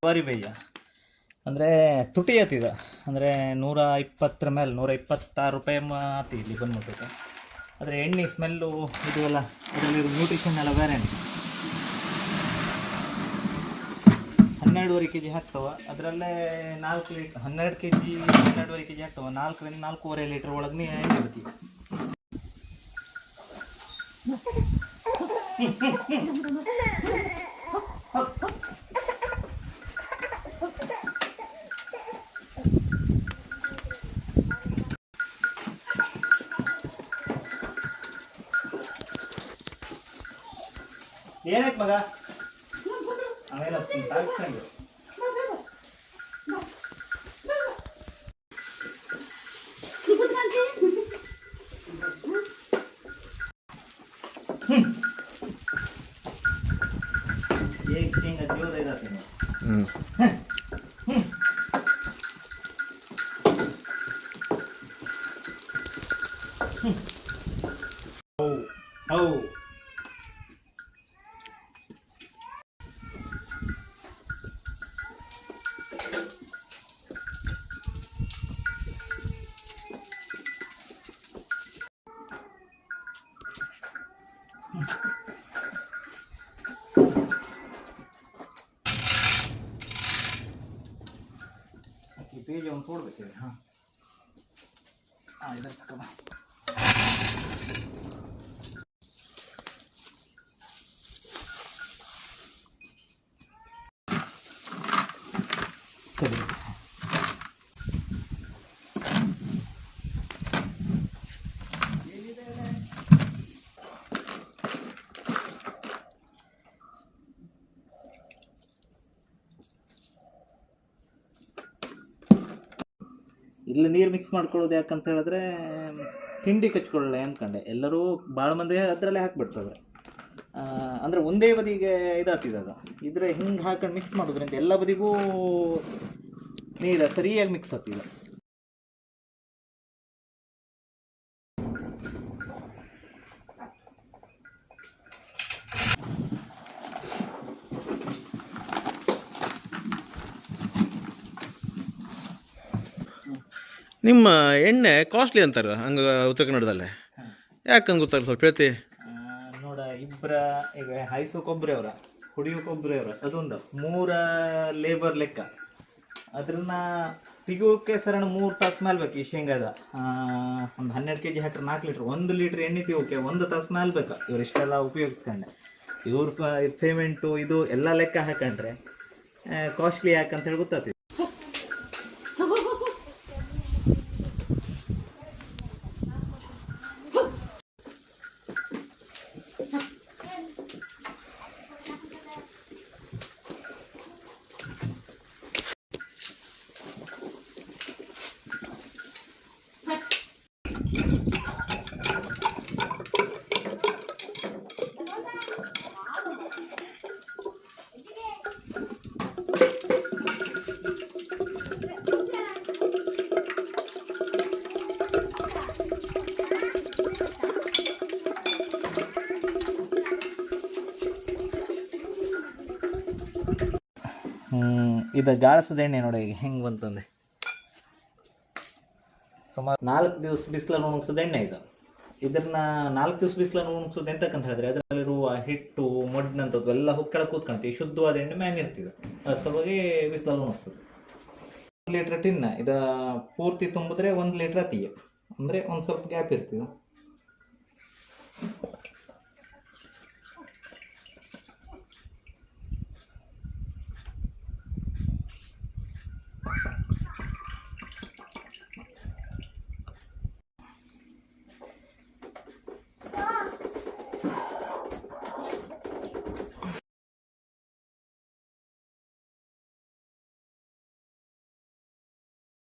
ಜವಾರಿ ಬೇಜ ಅಂದರೆ ತುಟಿ ಆತಿದ ಅಂದರೆ 120 ಮೇಲೆ 126 ರೂಪಾಯಿ ಆತಿ ಇಲ್ಲಿ ಬಂದ್ಬಿಟ್ಟು. ಆದರೆ ಎಣ್ಣೆ ಸ್ಮೆಲ್ಲು ಇದು ಎಲ್ಲ ಇದರಲ್ಲಿ ನ್ಯೂಟ್ರಿಷನ್ ಎಲ್ಲ ಬೇರೆ ಉಂಟು. 12.5 kg ಹಾಕ್ತವೆ. ಅದರಲ್ಲೇ 4 ಲೀಟ್ರ್ 12 kg 12.5 kg ಹಾಕ್ತವೆ. 4ರಿಂದ 4.5 ಲೀಟ್ರ್ ಒಳಗೆ ಎಣ್ಣೆ ಇರ್ತೀವಿ. ಏನಾಯ್ತು ಮಗ? ಆಮೇಲೆ ತಾಗಿಸ್ಕೊಂಡು ಹೇಗೆ ಶೇಂಗಾ ಜೋರ ಇರತ್ತೆ. ಹೌ ಪೇಜ್ ಒಂದು ಕೊಡ್ಬೇಕಿದೆ. ಹಾಂ ಇದಕ್ಕೆ ತಗೊಂಡು ಇಲ್ಲಿ ನೀರು ಮಿಕ್ಸ್ ಮಾಡ್ಕೊಳ್ಳೋದು ಯಾಕಂತ ಹೇಳಿದ್ರೆ ಹಿಂಡಿ ಕಚ್ಕೊಳ್ಳೆ ಅಂದ್ಕೊಂಡೆ. ಎಲ್ಲರೂ ಭಾಳ ಮಂದಿ ಅದರಲ್ಲೇ ಹಾಕ್ಬಿಡ್ತದೆ. ಅಂದರೆ ಒಂದೇ ಬದಿಗೆ ಇದಾಗ್ತಿದೆ ಅದು. ಇದ್ರೆ ಹಿಂಗೆ ಹಾಕೊಂಡು ಮಿಕ್ಸ್ ಮಾಡೋದ್ರಿಂದ ಎಲ್ಲ ಬದಿಗೂ ನೀರು ಸರಿಯಾಗಿ ಮಿಕ್ಸ್ ಆಗ್ತಿದೆ. ನಿಮ್ಮ ಎಣ್ಣೆ ಕಾಸ್ಟ್ಲಿ ಅಂತಾರೆ ಹಂಗೆ ಉತ್ತರ ಕನ್ನಡದಲ್ಲೇ. ಯಾಕೆ ಹಂಗೆ ಗೊತ್ತಾಗಲ್ಲ ಸ್ವಲ್ಪ ಹೇಳ್ತಿ? ನೋಡ, ಇಬ್ಬರ ಈಗ ಹಾಯಿಸೋಕೊಬ್ಬರೇ ಅವರ, ಹೊಡಿಯೋಕೊಬ್ಬರೇ ಅವರ, ಅದೊಂದು 3 ಲೇಬರ್ ಲೆಕ್ಕ. ಅದನ್ನ ತೆಗಿಯೋಕೆ ಸರಣ 3 ತಾಸು ಮೇಲೆ ಬೇಕು. ಈ ಶೇಂಗಾದ ಒಂದು 12 kg ಹಾಕಿದ್ರೆ 4 ಲೀಟ್ರ್, 1 ಲೀಟ್ರ್ ಎಣ್ಣೆ ತೆಗಿಯೋಕೆ 1 ತಾಸು ಮೇಲೆ ಬೇಕು. ಇವ್ರು ಇಷ್ಟೆಲ್ಲ ಉಪಯೋಗಿಸ್ಕೊಂಡೆ ಇವ್ರ ಪೇಮೆಂಟು ಇದು ಎಲ್ಲ ಲೆಕ್ಕ ಹಾಕೊಂಡ್ರೆ ಕಾಸ್ಟ್ಲಿ ಯಾಕಂತ ಹೇಳಿ ಗೊತ್ತಾಗ್ತದೆ. ಇದು ಗಾಳಸದ ಎಣ್ಣೆ ನೋಡಿ ಈಗ ಹೆಂಗೆ ಬಂತಂದೆ. ಸುಮಾರು 4 ದಿವಸ ಬಿಸಿಲನ್ನು ಒಣಗಿಸೋದು ಎಣ್ಣೆ ಇದು. ಇದನ್ನ 4 ದಿವಸ ಬಿಸಿಲನ್ನು ಒಣಗಿಸೋದು ಎಂತಕ್ಕಂತ ಹೇಳಿದ್ರೆ ಅದರಲ್ಲಿರುವ ಹಿಟ್ಟು ಮೊಡ್ನಂಥದ್ದು ಎಲ್ಲ ಕೆಳಗೆ ಕೂತ್ಕೊಂತೀವಿ. ಶುದ್ಧವಾದ ಎಣ್ಣೆ ಮ್ಯಾನ್ ಇರ್ತಿದೆ. ಸಲುವಾಗಿ ಬಿಸಿಲಲ್ಲಿ ಒಣಗಿಸೋದು. 1 ಲೀಟ್ರ್ ಟಿನ್ನ ಇದು ಪೂರ್ತಿ ತುಂಬಿದ್ರೆ 1 ಲೀಟ್ರ್ ಅತಿಗೆ, ಅಂದರೆ ಒಂದು ಸ್ವಲ್ಪ ಗ್ಯಾಪ್ ಇರ್ತಿದೆ.